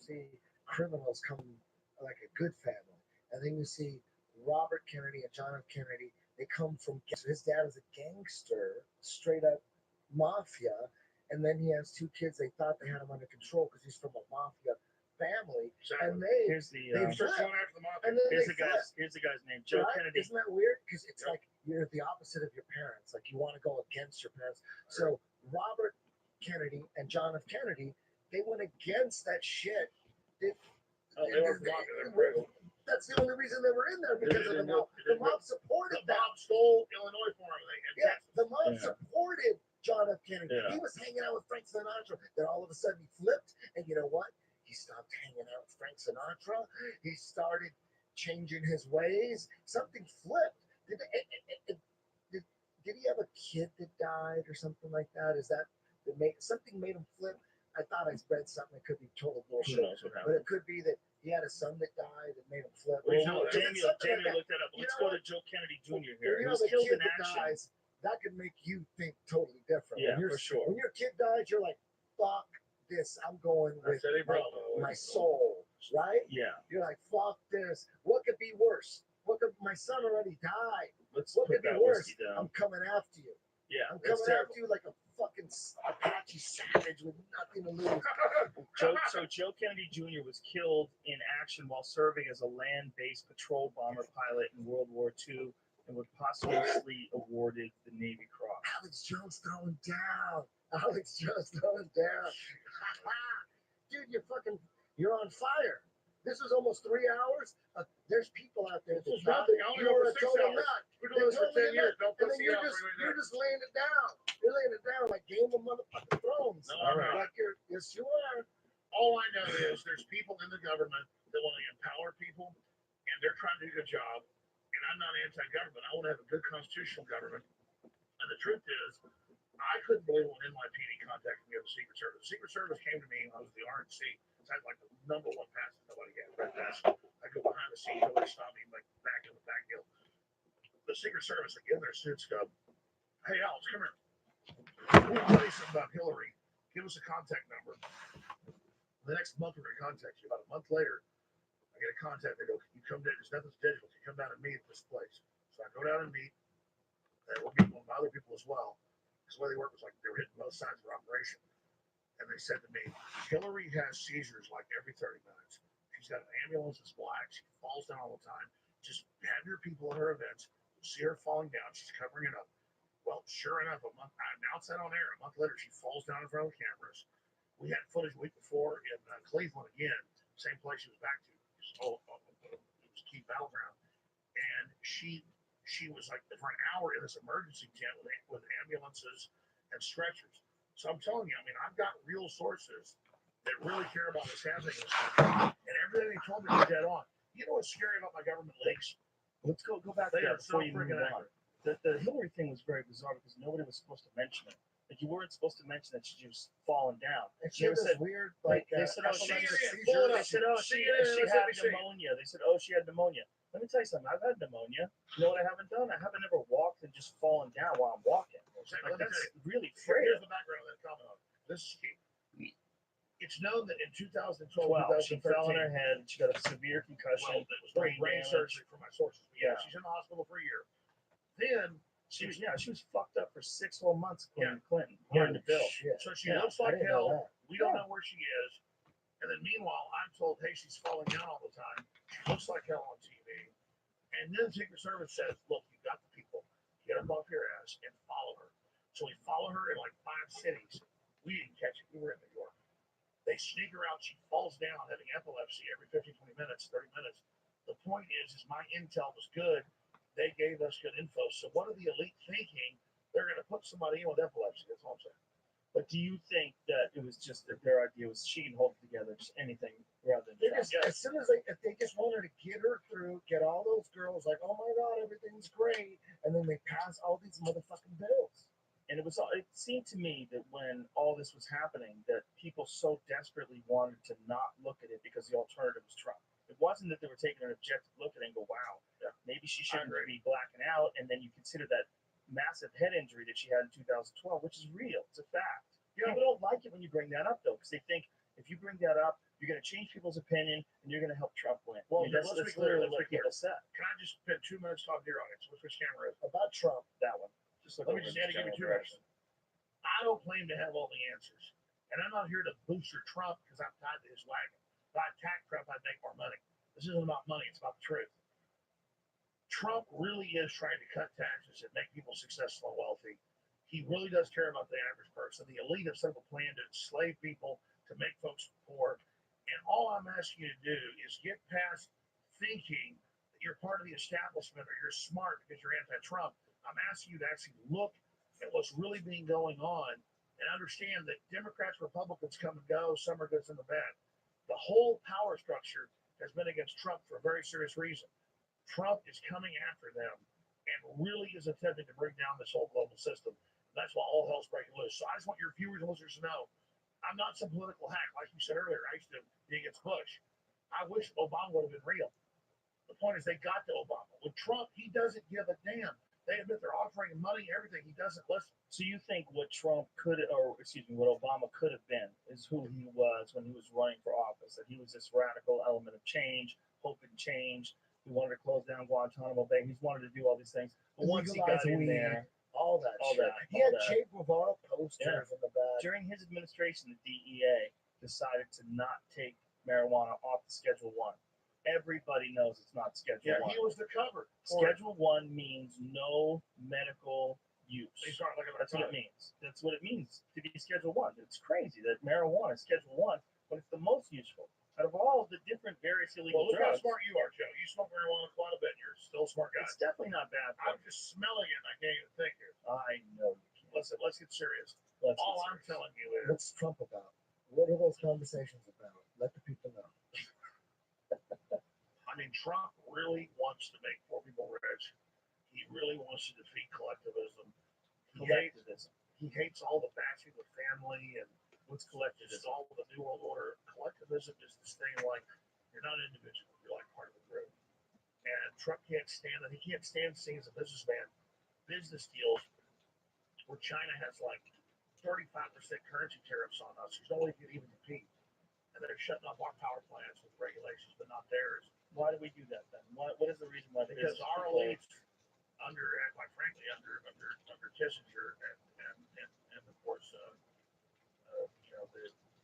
see criminals come like a good family, and then you see Robert Kennedy and John F. Kennedy. They come from his dad is a gangster, straight up mafia, and then he has two kids. They thought they had him under control because he's from a mafia family, Exactly. and they Here's the they Start flip, going after the mafia. and then here's they the guy's flip. here's the guy's name, Joe Right? Kennedy. Isn't that weird? Because it's Yep. like you're the opposite of your parents. Like you want to go against your parents. So Robert Kennedy and John F. Kennedy, they went against that shit. They, They were from mafia. They were crazy. that's the only reason they were in there because of the mob. The mob supported The that. mob stole Illinois for him. Yeah, the mob supported John F. Kennedy. Yeah. He was hanging out with Frank Sinatra. Then all of a sudden he flipped, and you know what? He stopped hanging out with Frank Sinatra. He started changing his ways. Something flipped. Did, did he have a kid that died or something like that? Is that something made him flip? I thought I read something that could be total Who bullshit, knows what but happened? it could be that he had a son that died that made him flip. Well, Jamie Something like that. looked that up. You Let's know go what? to Joe Kennedy Jr. You here. He know, was the killed kid in that action. dies, that could make you think totally different. Yeah, when for sure. When your kid dies, you're like, fuck this. I'm going with That's Eddie Bravo. my soul, right? Yeah. You're like, fuck this. What could be worse? What could my son already died? Let's What put could be that worse? whiskey down. I'm coming after you. Yeah, I'm that's coming terrible. after you like a fucking Apache savage with nothing to lose. Joe Kennedy Jr. was killed in action while serving as a land-based patrol bomber pilot in World War II and was posthumously awarded the Navy Cross. Alex Jones throwing down. Alex Jones throwing down. Dude, you're on fire. This is almost 3 hours. There's people out there This is that nothing. I only you're know a for 6 total hours. nut. We're doing this for 10 years. Don't And put then me out. you're just laying it down. You're laying it down like Game of Motherfucking Thrones. No, I'm not. Like yes, you are. All I know is there's people in the government that want to empower people, and they're trying to do a good job. And I'm not anti-government. I want to have a good constitutional government. And the truth is, I couldn't believe when NYPD contacted me at the Secret Service. The Secret Service came to me when I was the RNC. It's had like the number one pass that nobody had. Red pass. I go behind the scenes, nobody stopped me, like back in the back hill. The Secret Service, they get in their suits, go, hey, Alex, come here. We'll tell you something about Hillary. Give us a contact number. The next month, we're going to contact you. About a month later, I get a contact. They go, can you come down? There's nothing's digital. Can you come down and meet at this place? So I go down and meet. And we'll meet with other people as well. Because the way they work was like they were hitting both sides of their operation. And they said to me, Hillary has seizures like every 30 minutes. She's got an ambulance that's black. She falls down all the time. Just have your people at her events. You'll see her falling down. She's covering it up. Well, sure enough, I announced that on air. A month later, she falls down in front of the cameras. We had footage a week before in Cleveland again, same place she was back to. It was a key battleground. And she was like for an hour in this emergency tent with ambulances and stretchers. So I'm telling you, I mean, I've got real sources that really care about what's happening in this country. And everything they told me was dead on. You know what's scary about my government links? Let's go back They to are that so before you move freaking on. accurate. The Hillary thing was very bizarre because nobody was supposed to mention it. Like you weren't supposed to mention that she was falling down. And she had this weird, like, they said, oh, epileptic she seizure. had pneumonia. They said, oh, she had pneumonia. Let me tell you something. I've had pneumonia. You know what I haven't done? I haven't ever walked and just fallen down while I'm walking. Like, that's really frail. Here's the background of that comment on it. This is key. It's known that in 2012, She fell on her head. She got a severe concussion. Well, it was brain damage. surgery from my sources. Yeah. She's in the hospital for a year. Then She was fucked up for 6 whole months according to Clinton. Holy According to Bill. shit. so she Yeah, looks I like didn't know hell. that. We don't know where she is. And then meanwhile, I'm told, hey, she's falling down all the time. She looks like hell on TV. And then the Secret Service says, look, you've got the people. Get them off your ass and follow her. So we follow her in like 5 cities. We didn't catch it. We were in New York. They sneak her out. She falls down having epilepsy every 15, 20 minutes, 30 minutes. The point is my intel was good. They gave us good info. So what are the elite thinking? They're going to put somebody in with epilepsy. That's all I'm saying. But do you think that it was just that their idea was she can hold it together, just anything rather than They just, as soon as if they just wanted to get her through, get all those girls like, oh my god, everything's great, and then they pass all these motherfucking bills. And it seemed to me that when all this was happening, that people so desperately wanted to not look at it because the alternative was Trump. It wasn't that they were taking an objective look at it and go, wow, maybe she shouldn't be blacking out. And then you consider that massive head injury that she had in 2012, which is real. It's a fact. People don't like it when you bring that up, though, because they think if you bring that up, You're going to change people's opinion, and you're going to help Trump win. Well, I mean, that's let's be that's clear, literally let's what be clear. people said. Can I just spend 2 minutes talking to your audience? Which camera is? About Trump. That one. Just look Let me over just in add to give you 2 general minutes. I don't claim to have all the answers. And I'm not here to booster Trump because I'm tied to his wagon. If I attack Trump, I'd make more money. This isn't about money, it's about the truth. Trump really is trying to cut taxes and make people successful and wealthy. He really does care about the average person. The elite have set up a plan to enslave people, to make folks poor. And all I'm asking you to do is get past thinking that you're part of the establishment or you're smart because you're anti-Trump. I'm asking you to actually look at what's really being going on and understand that Democrats, Republicans come and go, some are good, some are bad. The whole power structure has been against Trump for a very serious reason. Trump is coming after them and really is attempting to bring down this whole global system. That's why all hell's breaking loose. So I just want your viewers and listeners to know, I'm not some political hack. Like you said earlier, I used to be against Bush. I wish Obama would have been real. The point is they got to Obama. With Trump, he doesn't give a damn. They admit they're offering him money, everything. He doesn't listen. So you think what Trump could, or excuse me, what Obama could have been is who he was when he was running for office. That he was this radical element of change, hope and change. He wanted to close down Guantanamo Bay. He's wanted to do all these things. But once he got Legalize in weed, there, all that all shit. that, He all had that. Che Guevara posters in the back. during his administration, the DEA decided to not take marijuana off the Schedule 1. Everybody knows it's not Schedule Yeah, 1. he was the cover. Schedule 1 means no medical use. They start looking That's what it means. That's what it means to be Schedule 1. It's crazy that marijuana is Schedule 1, but it's the most useful. Out of all of the different various illegal Well, look how drugs, smart you are, Joe. You smoke marijuana quite a bit. You're still a smart guy. it's definitely not bad for I'm just smelling it and I can't even think here. I know you can't. Listen, let's get serious. Let's All get I'm serious. telling you is What's Trump about? What are those conversations about? Let the people know. I mean, Trump really wants to make poor people rich. He really wants to defeat collectivism. Collectivism. He hates all the bashing of family and What's this collectivism? is all the New World Order. Collectivism is this thing like you're not an individual, you're like part of a group. And Trump can't stand it. He can't stand seeing as a businessman business deals where China has like 35% currency tariffs on us. There's no way you can even compete. And they're shutting off our power plants with regulations, but not theirs. Why do we do that then? What is the reason why? Because business our people- elites under, and quite frankly, under Kissinger and of course,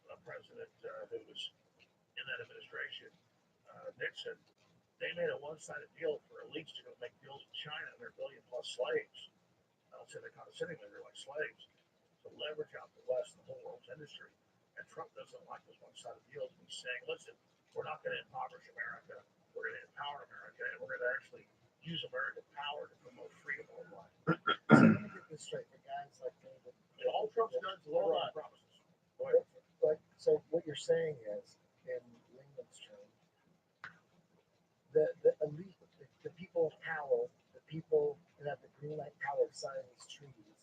the president who was in that administration, Nixon, they made a one-sided deal for elites to go make deals with China and their billion-plus slaves. I don't say they're condescending, they're like slaves to leverage out the West and the whole world's industry. And Trump doesn't like those one-sided deals. And he's saying, listen, we're not going to impoverish America. We're going to empower America, and we're going to actually use American power to promote freedom worldwide. So let me get this straight. The guys like David. And all Trump's done is deliver on promises. Go ahead. Like, so what you're saying is, in layman's terms, the elite, the people of power, the people that have the green light power to sign these treaties,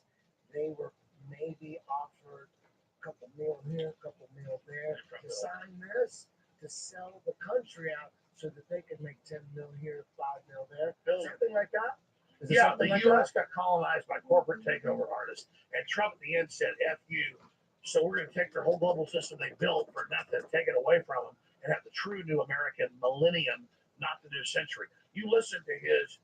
they were maybe offered a couple mil here, a couple mil there to sign this, to sell the country out so that they could make 10 mil here, 5 mil there, something like that. Is it Yeah, something the like U.S. got colonized by corporate takeover artists, and Trump at the end said, F you. So we're going to take their whole global system they built for nothing, take it away from them, and have the true new American millennium, not the new century. You listen to his,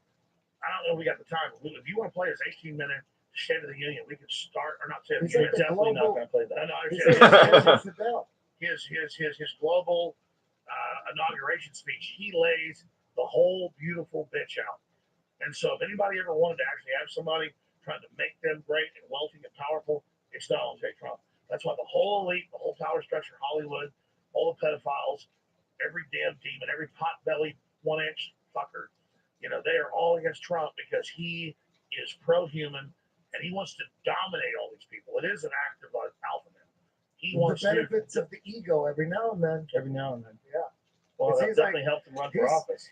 I don't know if we got the time, but if you want to play his 18-minute State of the Union, we could start, or not State of the He's Union, like the Definitely not global- going to play no, that. no, I He's understand. like the Fidel. his global inauguration speech, he lays the whole beautiful bitch out. And so if anybody ever wanted to actually have somebody trying to make them great and wealthy and powerful, it's Donald J. Trump. That's why the whole elite, the whole power structure, Hollywood, all the pedophiles, every damn demon, every pot-bellied 1-inch fucker, they are all against Trump because he is pro-human and he wants to dominate all these people. It is an act of alpha man. He The wants to. benefits of the ego every now and then. Every now and then. Yeah. Well, It that seems definitely helped him run for he's- office.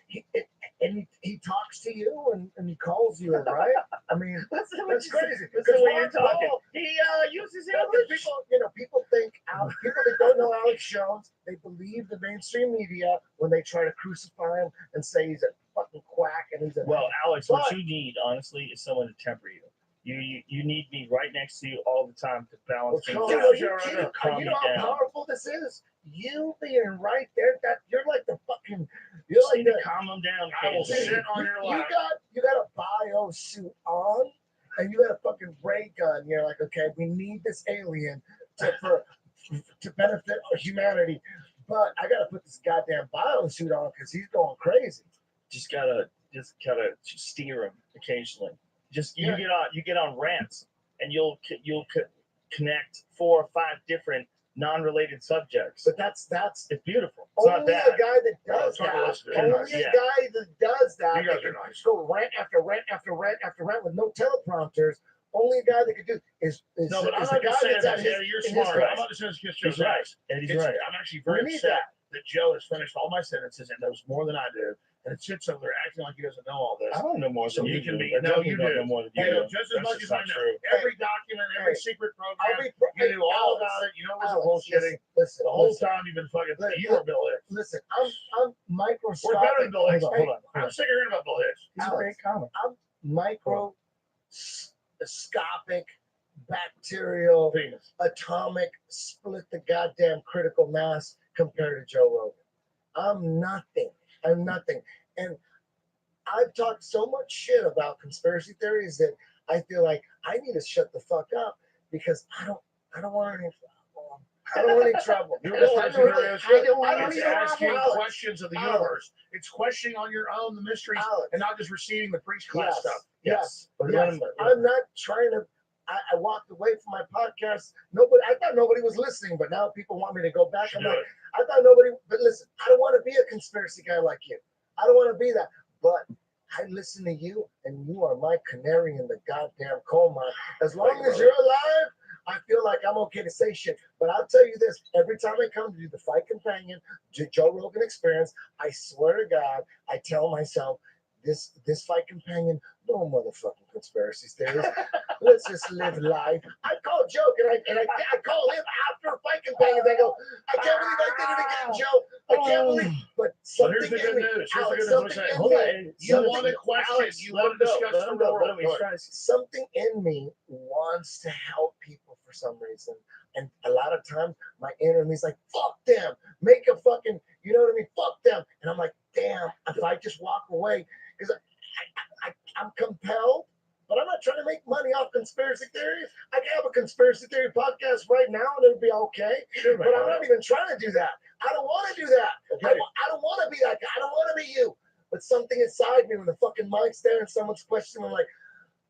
He talks to you and he calls you, right? I mean, That's that's crazy. That's the way you're Mark talking. Paul- He uses Yeah, English. people think people that don't know Alex Jones, they believe the mainstream media when they try to crucify him and say he's a fucking quack and he's a Well, Alex, what But- you need, honestly, is someone to temper you. You need me right next to you all the time to balance things calm Dude, out. are you kidding? Calm You me know how down. powerful this is? You being right there, that you're like the fucking, you're Just like need to the, calm them down. I will occasionally. sit on your lap. you got a bio suit on, and you got a fucking ray gun. You're like, okay, we need this alien to benefit humanity, but I gotta put this goddamn bio suit on because he's going crazy. Just gotta steer them occasionally. Just Yeah. you get on rants, and you'll connect 4 or 5 different non-related subjects. But that's It's beautiful. It's not only bad. a guy that does it's not that. listening. Only a Yeah. guy that does that. You guys that can are nice. go rant after rant after rant after rant with no teleprompters. Only a guy that could do is No, but I'm is not the guy just saying that's that. at Yeah, his, you're in his smart. I'm place. not just saying it's He's right. Eddie's It's, right. I'm actually very We need upset that Joe has finished all my sentences and knows more than I do, and it sits over there acting like he doesn't know all this. I don't know more So than he you can do. be- I no, definitely you don't do. know more than You you know do. just as That's much just as I not know. true. Every document, every secret I'll program, be, you knew all Alex, about it. You know it was Alex, bullshitting. listen, The whole listen, time you've been fucking. Listen, You were Bill Hicks. listen. I'm microscopic. We're better than Bill Hicks. Hold on. I'm sick of hearing about Bill Hicks. He's a Alex. great comic. Microscopic, bacterial, Penis. atomic, split the goddamn critical mass compared to Joe Rogan. I'm nothing. And I've talked so much shit about conspiracy theories that I feel like I need to shut the fuck up because I don't want any trouble. I don't want any trouble. You know what I conspiracy don't- theory is? I don't want It's any asking trouble. questions of the Alex. universe. It's questioning on your own the mysteries Alex. and not just receiving the preach class Yes. stuff. Yes. But Yes. remember- I'm not trying to. I walked away from my podcast. I thought nobody was listening, but now people want me to go back. Should I'm do like, it. I thought nobody. But listen, I don't want to be a conspiracy guy like you. I don't want to be that. But I listen to you, and you are my canary in the goddamn coal mine. As long as you're alive, I feel like I'm okay to say shit. But I'll tell you this: every time I come to do the Fight Companion, Joe Rogan Experience, I swear to God, I tell myself, this Fight Companion, no motherfucking conspiracy theories. Let's just live life. I call joke and I call him after Fight Companion. They go, I can't believe I did it again, Joe. I can't believe. But So something here's the in good me, news. Here's the Alex, good news. something What's that? in Hold me, on. You something- want to question. Alex, You Let want him to go. discuss Let the him go. real Let him. He's world. trying to. something in me wants to help people for some reason. And a lot of times my inner me's like, fuck them. Make a fucking, you know what I mean? Fuck them. And I'm like, damn, if I just walk away, because I'm compelled, but I'm not trying to make money off conspiracy theories. I can have a conspiracy theory podcast right now and it'll be okay. Sure, But I'm not even trying to do that. I don't want to do that. Okay. I don't want to be that guy. I don't want to be you. But something inside me, when the fucking mic's there and someone's questioning, I'm like,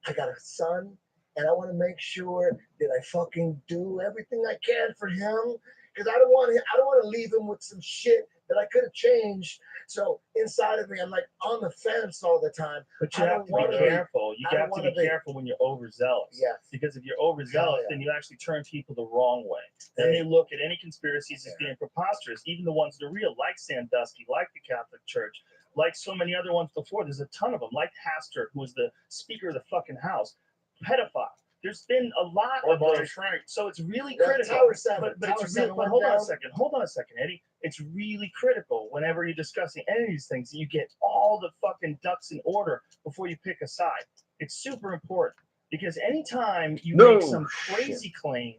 I got a son, and I want to make sure that I fucking do everything I can for him, because I don't want to leave him with some shit that I could have changed. So inside of me, I'm like on the fence all the time. But you I have don't to wanna be be- careful. You I don't have to wanna be be. careful when you're overzealous. Yes. Because if you're overzealous, yeah. then you actually turn people the wrong way. Then they look at any conspiracies as being preposterous, even the ones that are real, like Sandusky, like the Catholic Church, like so many other ones before. There's a ton of them, like Hastert, who was the Speaker of the fucking House, pedophile. There's been a lot Or of Barney those. Frank. So it's really Yeah, critical. Tower 7. But Tower it's 7 really, but went hold on a down. second. Hold on a second, Eddie. It's really critical whenever you're discussing any of these things, you get all the fucking ducks in order before you pick a side. It's super important because anytime you No make some crazy claim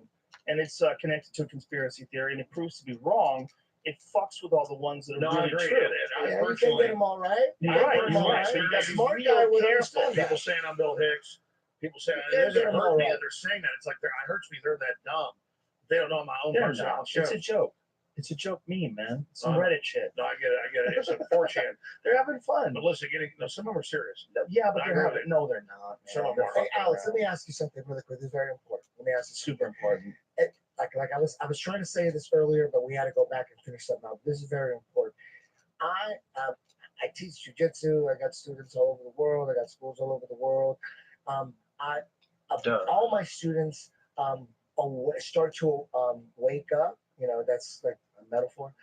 and it's connected to a conspiracy theory and it proves to be wrong, it fucks with all the ones that are No, I really agree. true. I Yeah, you can personally, get them all right. You're I right, get 'em you're all right. So you got to be Smart real guy would careful. understand that. people saying I'm Bill Hicks. People saying You it can't get doesn't 'em hurt all me right. that they're saying that. It's like it hurts me. They're that dumb. They don't know my own They're personality. not. It's a joke. It's a joke meme, man. Some Uh-huh. Reddit shit. No, I get it. It's a 4chan. They're having fun. But listen, some of them are serious. Yeah, but I they're agree having, with no, they're not. Some man. of them They're are. Hey, fucking Alex, around. let me ask you something really quick. This is very important. Let me ask you Super important. like I was trying to say this earlier, but we had to go back and finish something out. This is very important. I teach jujitsu. I got students all over the world. I got schools all over the world. Duh. All my students start to wake up. You know, that's like a metaphor.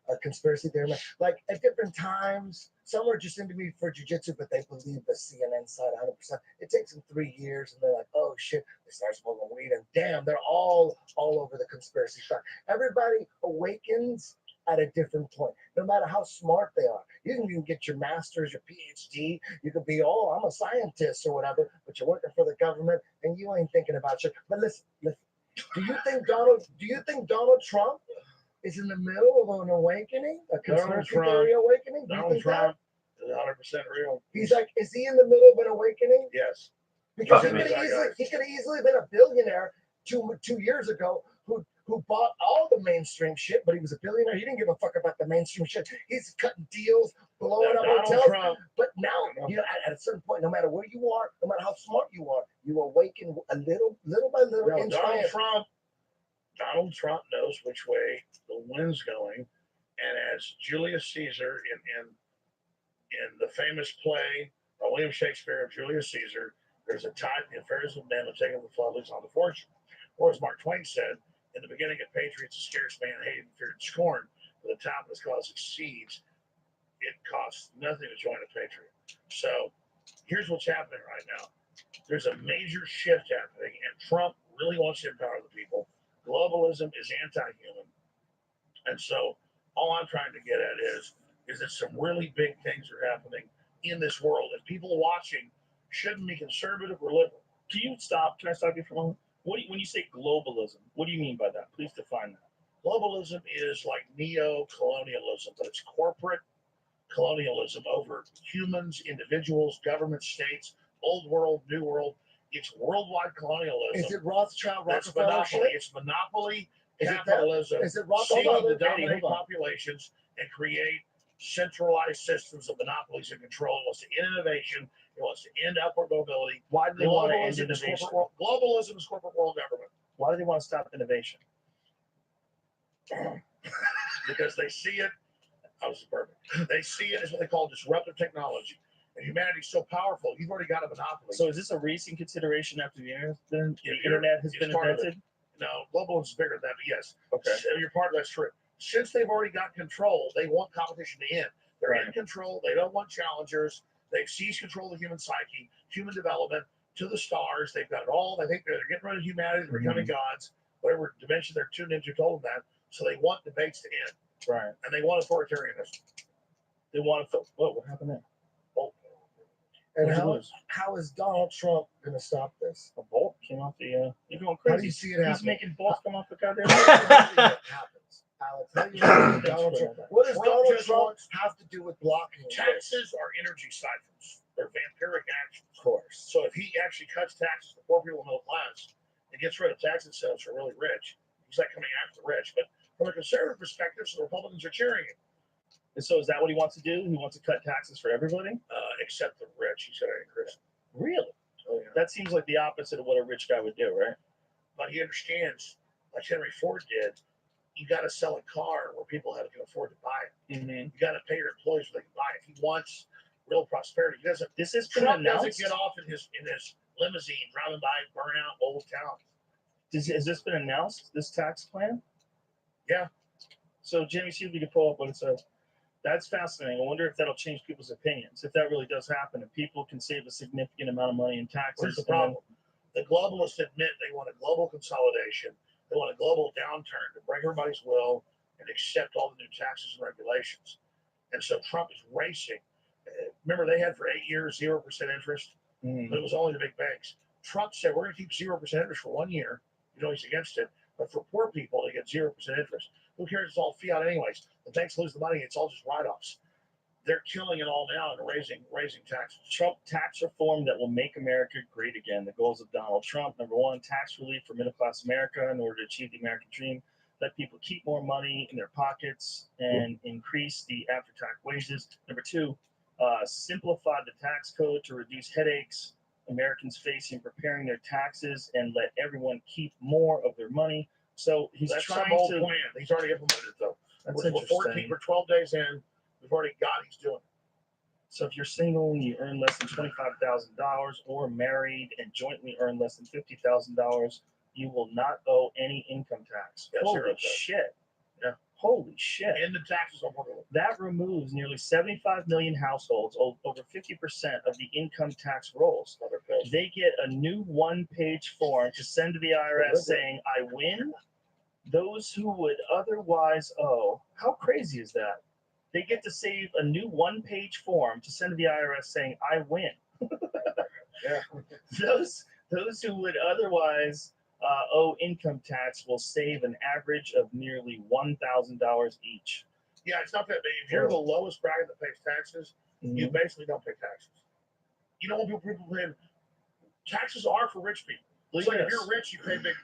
A conspiracy theory. Like at different times, some are just into me for jujitsu, but they believe the CNN side 100%. It takes them 3 years, and they're like, "Oh shit!" They start smoking weed, and damn, they're all over the conspiracy side. Everybody awakens at a different point. No matter how smart they are, you can even get your master's, your PhD. You could be, oh, I'm a scientist or whatever, but you're working for the government and you ain't thinking about shit. But listen. Do you think Donald Trump is in the middle of an awakening, a conspiracy theory awakening? Do you Donald think Trump is 100% real. he's like, is he in the middle of an awakening? Yes. Because He's in the zeitgeist. he could have easily been a billionaire 2 years ago who bought all the mainstream shit, but he was a billionaire. He didn't give a fuck about the mainstream shit. He's cutting deals, blowing up Donald hotels. Trump. But now, at a certain point, no matter where you are, no matter how smart you are, you awaken a little by little. No, inch by inch. Donald Trump knows which way the wind's going, and as Julius Caesar in the famous play by William Shakespeare of Julius Caesar, there's a tide in the affairs of men that taketh the floodlights on the fortune. Or as Mark Twain said, in the beginning of Patriots, a scarce man hated and feared and scorned. For the top of his cause succeeds, it costs nothing to join a patriot. So here's what's happening right now. There's a major shift happening, and Trump really wants to empower the people. Globalism is anti-human. And so all I'm trying to get at is that some really big things are happening in this world, and people watching shouldn't be conservative or liberal. Can I stop you for a moment? When you say globalism, what do you mean by that? Please define that. Globalism is like neo-colonialism, but it's corporate colonialism over humans, individuals, government, states, old world, new world. It's worldwide colonialism. Is it Rothschild, That's Rockefeller monopoly. shit? It's monopoly Is capitalism. Is it Rockefeller? Seeking to Eddie, dominate hold on. populations and create centralized systems of monopolies and control. It wants to end innovation. It wants to end upward mobility. Why do they want to end Globalism is innovation? globalism is corporate world government. Why do they want to stop innovation? Because they see it. I was perfect. They see it as what they call disruptive technology. And humanity's so powerful, you've already got a monopoly. So is this a recent consideration after the internet, Yeah, has it's been part of it. invented? No, globalism is bigger than that, but yes. Okay. So you're part of that's true. Since they've already got control, they want competition to end. They're in Right. control. They don't want challengers. They've seized control of the human psyche, human development, to the stars. They've got it all. They think they're getting rid of humanity. They're becoming gods. Whatever dimension they're tuned into told them that. So they want debates to end. Right. And they want authoritarianism. They want to. What happened there? Oh, And What'd you lose? how is Donald Trump going to stop this? A bolt came off the. You're going How crazy. do you see it He's happen? making bolts come off the goddamn. What happens? Alex, how do you see Donald Thanks for Trump? that. What does Trump Donald just Trump wants- have to do with blocking this? taxes are energy siphons. They're vampiric actions. Of course. So if he actually cuts taxes to poor people in the middle class and gets rid of tax incentives for really rich, he's not coming after the rich. But from a conservative perspective, the Republicans are cheering him, And so is that what he wants to do? He wants to cut taxes for everybody? except the rich. He said, I increase. Really? Oh, yeah. That seems like the opposite of what a rich guy would do, right? But he understands, like Henry Ford did, you got to sell a car where people can afford to buy it. Mm-hmm. You got to pay your employees where they can buy it. If he wants real prosperity, he doesn't. This has been Trump doesn't announced. get off in his limousine driving by burnout old towns. Has this been announced? This tax plan? Yeah. So Jimmy, see if we can pull up what it says. That's fascinating. I wonder if that'll change people's opinions. If that really does happen, if people can save a significant amount of money in taxes. Where's the and then- problem? The globalists admit they want a global consolidation. They want a global downturn to break everybody's will and accept all the new taxes and regulations. And so Trump is racing. Remember, they had for 8 years 0% interest, Mhm. but it was only the big banks. Trump said, we're going to keep 0% interest for 1 year. You know, he's against it. But for poor people, they get 0% interest. Who cares? It's all fiat anyways. The banks lose the money. It's all just write-offs. They're killing it all now and raising taxes. Trump tax reform that will make America great again. The goals of Donald Trump: number one, tax relief for middle class America in order to achieve the American dream. Let people keep more money in their pockets and increase the after-tax wages. Number two, simplify the tax code to reduce headaches Americans face in preparing their taxes and let everyone keep more of their money. So he's That's trying some old to. plan. He's already implemented it, though. That's We're 14, interesting. we're 12 days in. We've already got he's doing it. So if you're single and you earn less than $25,000 or married and jointly earn less than $50,000, you will not owe any income tax. Yeah, Holy zero tax. shit. Yeah. Holy shit. And the taxes on portable. That removes nearly 75 million households, over 50% of the income tax rolls. Other bills. They get a new one-page form to send to the IRS saying, I win. Those who would otherwise owe How crazy is that? They get to save a new one-page form to send to the IRS saying, "I win." Yeah. Those who would otherwise owe income tax will save an average of nearly $1,000 each. Yeah, it's not that big. If you're the lowest bracket that pays taxes, you basically don't pay taxes. You know when people pay taxes are for rich people. It's like if you're rich, you pay big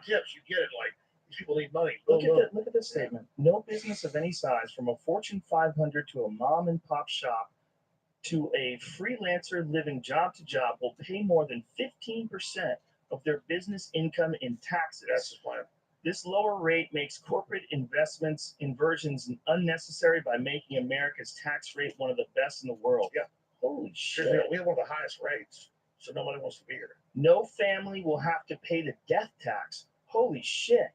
tips. You get it. Like these people need money. Look at this statement. No business of any size, from a Fortune 500 to a mom and pop shop to a freelancer living job to job, will pay more than 15% of their business income in taxes. That's the plan. This lower rate makes corporate investments inversions unnecessary by making America's tax rate one of the best in the world. Yeah. Holy shit. We have one of the highest rates, so nobody wants to be here. No family will have to pay the death tax. Holy shit.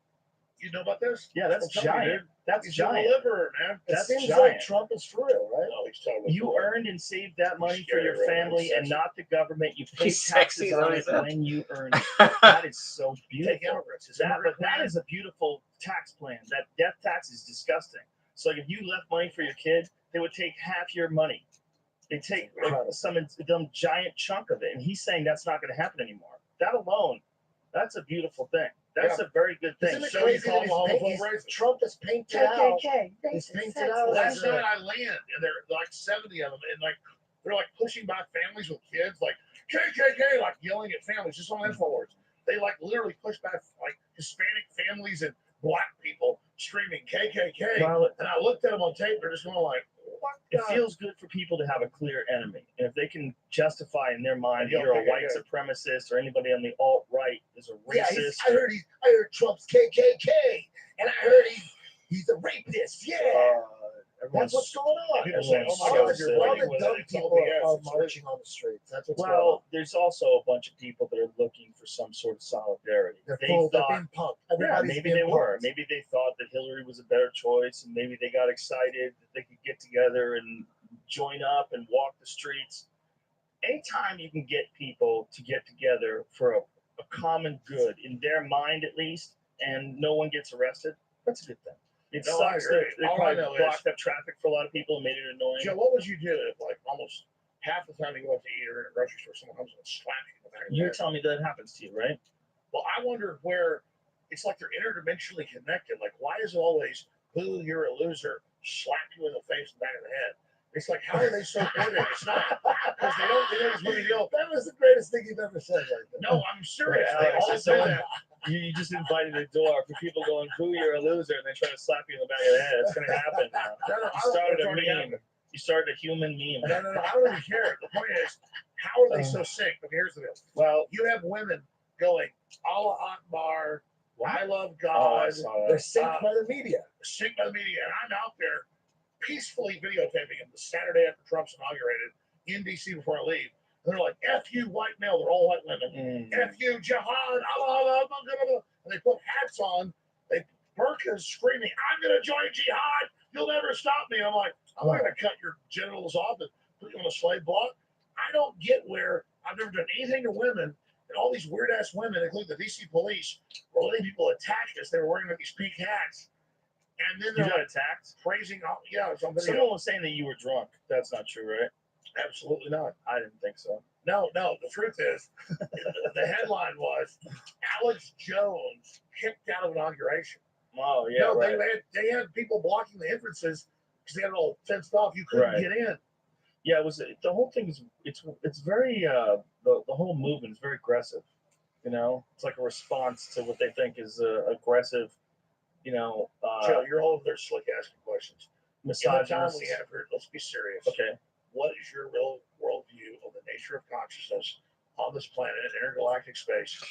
You know about this? Yeah, that's giant. That's He's giant. a deliverer, man. It That's seems giant. like Trump is for real, right? No, he's totally You for it. earned and saved that money for Scary, your right? family and Sexy. not the government. You pay He's taxes sexy, on is it that what when you earn it. That is so Take beautiful. immigrants. It's That, immigrant but that plan. is a beautiful tax plan. That death tax is disgusting. So if you left money for your kid, they would take half your money. They take some giant chunk of it. And he's saying that's not going to happen anymore. That alone, that's a beautiful thing. That's a very good thing. Isn't it So crazy you call that them racist? Trump is painted out? KKK. He's painted out Last as night a I land and there are like 70 of them, and like they're like pushing by families with kids, like KKK, like yelling at families just on InfoWars. They like literally push back like Hispanic families and black people screaming KKK. Well, And I looked at them on tape, they're just going like, what it the? feels good for people to have a clear enemy. And if they can justify in their mind Yeah, you're a okay, white yeah. supremacist or anybody on the alt-right is a yeah. racist. I heard Trump's KKK, and I heard he's a rapist. Yeah, that's what's going on. People say, oh my All God, the you're all voting the with dumb it. It's all people BS. are It's marching on the streets. That's what's going on. Well, there's also a bunch of people that are looking for some sort of solidarity. They're They full. They're thought, being punked. yeah, Everybody's maybe being they were. punked. Maybe they thought that Hillary was a better choice, and maybe they got excited that they could get together and join up and walk the streets. Anytime you can get people to get together for a common good, in their mind at least, and no one gets arrested, that's a good thing. It No, I sucks that agree. they All I probably know is- blocked up traffic for a lot of people and made it annoying. Joe, what would you do if like almost half the time you go out to eat or in a grocery store, someone comes and slaps you in the back of the You're head? telling me that happens to you, right? Well, I wonder where it's like they're interdimensionally connected. Like, why is it always, boo, you're a loser, slap you in the face and back of the head? It's like, how are they so coordinated? It's not because they don't just really go. That was the greatest thing you've ever said, right there. No, I'm serious. Right, They Alex, all it's do so- that. You just invited the door for people going, "Boo, you're a loser," and they try to slap you in the back of the head. It's gonna happen now. No, no, You I don't started know a what's already meme. happened. You started a human meme. No, I don't even care. The point is, how are they so sick? Okay, here's the deal. Well, You have women going, Allah Akbar, I love oh, God, I saw They're that. synced by the media. sick by the media, and I'm out there peacefully videotaping them the Saturday after Trump's inaugurated in DC before I leave. And they're like, F you, white male. They're all white women. F you, jihad. Allah, and they put hats on. They burkas screaming, I'm going to join jihad. You'll never stop me. I'm like, I'm not going to cut your genitals off and put you on a slave block. I don't get where I've never done anything to women. And all these weird ass women, including the DC police, were letting people attack us. They were wearing like these pink hats. And then You they're got like attacked? praising, yeah, it's on video. Someone was saying that you were drunk. That's not true, right? Absolutely not. I didn't think so. No, the truth is, the headline was Alex Jones kicked out of inauguration. Oh, yeah, No, right. they had people blocking the entrances because they had it all fenced off. You couldn't Right. get in. Yeah, it was the whole thing is it's very the whole movement is very aggressive. You know, it's like a response to what they think is aggressive. You know, Joe, you're all over there slick asking questions. In the time misogynist. we have here, let's be serious. Okay. What is your real worldview of the nature of consciousness on this planet in intergalactic space?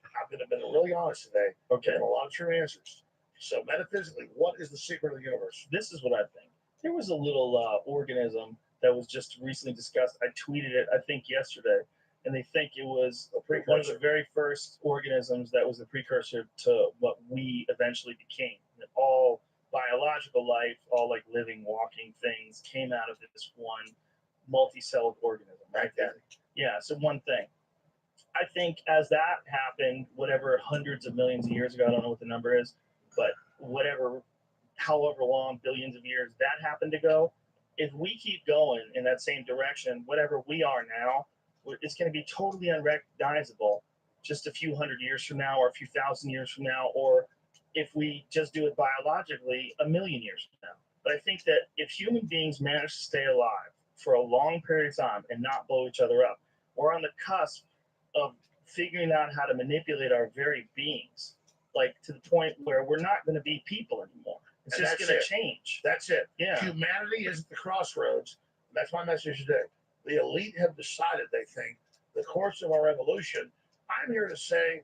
I'm going to be really honest today. Okay. Getting a lot of true answers. So metaphysically, what is the secret of the universe? This is what I think. There was a little organism that was just recently discussed. I tweeted it, I think, yesterday, and they think it was one of the very first organisms that was the precursor to what we eventually became. That all biological life, all like living, walking things, came out of this one multi-celled organism. Right there. Yeah. So one thing. I think as that happened, whatever hundreds of millions of years ago, I don't know what the number is, but whatever however long, billions of years that happened to go. If we keep going in that same direction, whatever we are now, it's going to be totally unrecognizable just a few hundred years from now or a few thousand years from now, or if we just do it biologically a million years from now. But I think that if human beings manage to stay alive for a long period of time and not blow each other up, we're on the cusp of figuring out how to manipulate our very beings, like to the point where we're not going to be people anymore. It's And just that's going to it. change. That's it. Yeah. Humanity is at the crossroads. That's my message today. The elite have decided, they think, the course of our evolution. I'm here to say,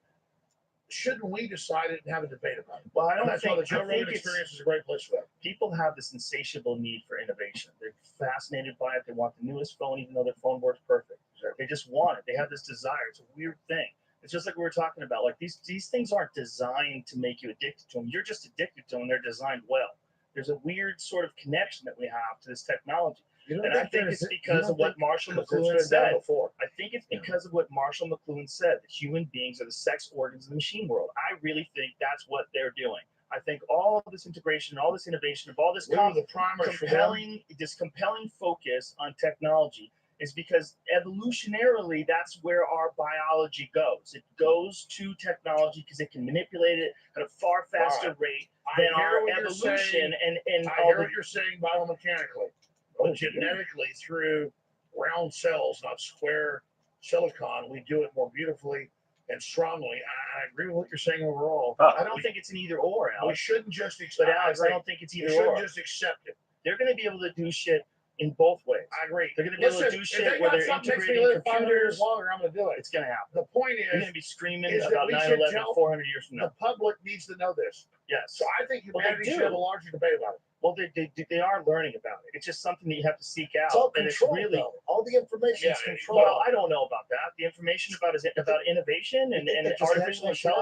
shouldn't we decide it and have a debate about it? Well, I And don't that's why the think, Joe I think Rogan it's, experience is a great place for that. people have this insatiable need for innovation. They're fascinated by it. They want the newest phone, even though their phone works perfect. They just want it. They have this desire. It's a weird thing. It's just like we were talking about. Like these things aren't designed to make you addicted to them. You're just addicted to them. They're designed well. There's a weird sort of connection that we have to this technology. And I think it's because of what Marshall McLuhan said. Before. I think it's because of what Marshall McLuhan said, that human beings are the sex organs of the machine world. I really think that's what they're doing. I think all of this integration, all this innovation, of all this compelling focus on technology is because evolutionarily, that's where our biology goes. It goes to technology because it can manipulate it at a far faster rate than our evolution. And I hear what you're saying biomechanically, but genetically through round cells, not square silicon, we do it more beautifully and strongly. I agree with what you're saying overall. I don't think it's an either or, We Alex. shouldn't just But accept Alex, I don't think it's We either shouldn't or. just accept it. They're going to be able to do shit in both ways. I agree. They're going to be able to do shit where they're integrating computers. Longer, I'm going to do it. It's going to happen. The point You're going is, to be screaming is that about we 9/11 should tell 400 years from the now. public needs to know this. Yes. So I think Well, they humanity should do. have a larger debate about it. Well, they are learning about it. It's just something that you have to seek out. It's all and it's control, really, though. All the information is Yeah, controlled. well, I don't know about that. The information about innovation and They just artificial let that shit out.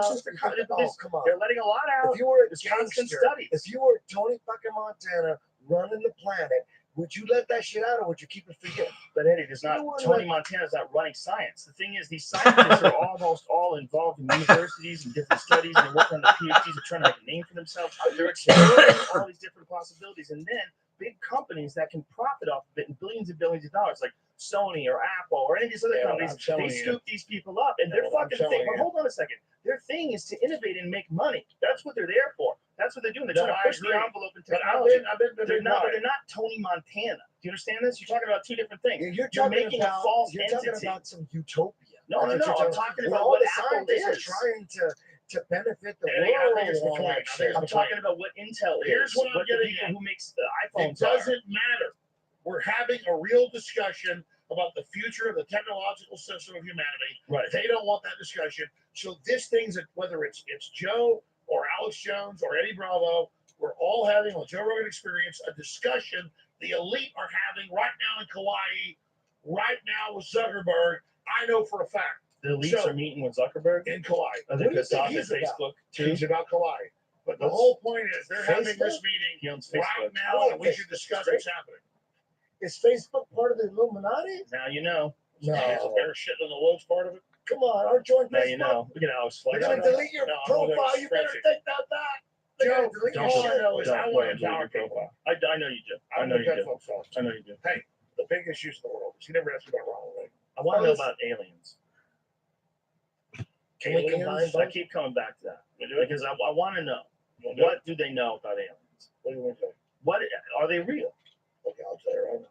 intelligence, Come on. they're letting a lot out. If you were a There's constant gangster, studies. if you were Tony fucking Montana running the planet, would you let that shit out or would you keep it for you? But Eddie, there's not You wouldn't Tony let- Montana's not running science. The thing is, these scientists are almost all involved in universities and different studies, and they're working on the PhDs and trying to make a name for themselves. They're exploring all these different possibilities, and then big companies that can profit off of it in billions and billions of dollars, like Sony or Apple or any of these other companies, they scoop these people up, and their fucking thing. But hold on a second, their thing is to innovate and make money. That's what they're there for. That's what they're doing. They're trying to push the envelope in technology. They're not Tony Montana. Do you understand this? You're talking about two different things. You're You're talking making about, a false you're entity. talking about some utopia. No, That's no, what you're I'm talking Where about all what the Apple scientists is. are trying to benefit the And I think it's the world. point. I think it's I'm the talking point. about what Intel is. Here's what I'm what the getting people at. who makes the It iPhones are. doesn't matter. We're having a real discussion about the future of the technological system of humanity. Right. They don't want that discussion. So this thing's whether it's Joe or Alex Jones or Eddie Bravo, we're all having a Joe Rogan Experience, a discussion the elite are having right now in Kauai, right now with Zuckerberg. I know for a fact. The elites So- are meeting with Zuckerberg. In Kauai. Are they What do you pissed think off at he's about? Facebook too? He's about Kauai. But the What's- whole point is they're having this Facebook? meeting He owns right Facebook. now, I like and we should discuss what's happening. Is Facebook part of the Illuminati? Now you know. Is the bear shit in the woods part of it? Come on, aren't you on Now Facebook? you know. Look at Alex You're flexing. gonna delete your No, I'm profile. gonna You better stretch it. take that back. They're Joe, gonna delete don't your all do I shit. know is I Don't want to delete your empower people. profile. I know you do. I I'm know the you good do. folks on. I know you do. The big issues in the world. You never asked me about Ronald Reagan. I want to know Fellas, about aliens. Can we combine I both? keep coming back to that You do it? because I want to know You wanna do it? what do they know about aliens? What do you want to say? What are they real? Okay, I'll tell you right now.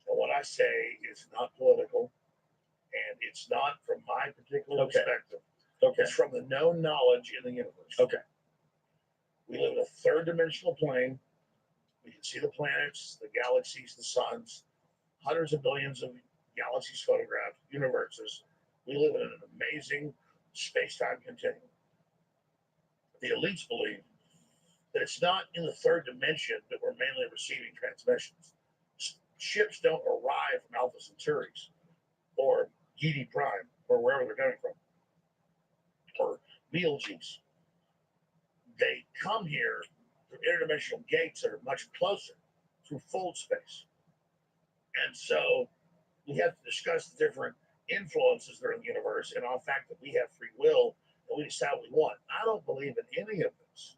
And what I say is not political, and it's not from my particular Okay. perspective. Okay. It's from the known knowledge in the universe. Okay. We live in a third dimensional plane. We can see the planets, the galaxies, the suns, hundreds of billions of galaxies photographed, universes. We live in an amazing space-time continuum. The elites believe that it's not in the third dimension that we're mainly receiving transmissions. Ships don't arrive from Alpha Centauris or Giedi Prime or wherever they're coming from, or Betelgeuse. They come here through interdimensional gates that are much closer through fold space. And so we have to discuss the different influences that are in the universe and on the fact that we have free will and we decide what we want. I don't believe in any of this.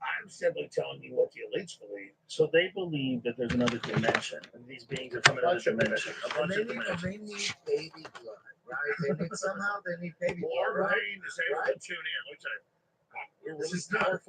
I I'm simply telling you what the elites believe. So they believe that there's another dimension, and these beings are from another dimension. A And bunch they of need, dimensions. they need baby blood, right? They need somehow they need baby Well, blood, our right? brain is able to tune in. Let me tell you, we're This really is not- powerful.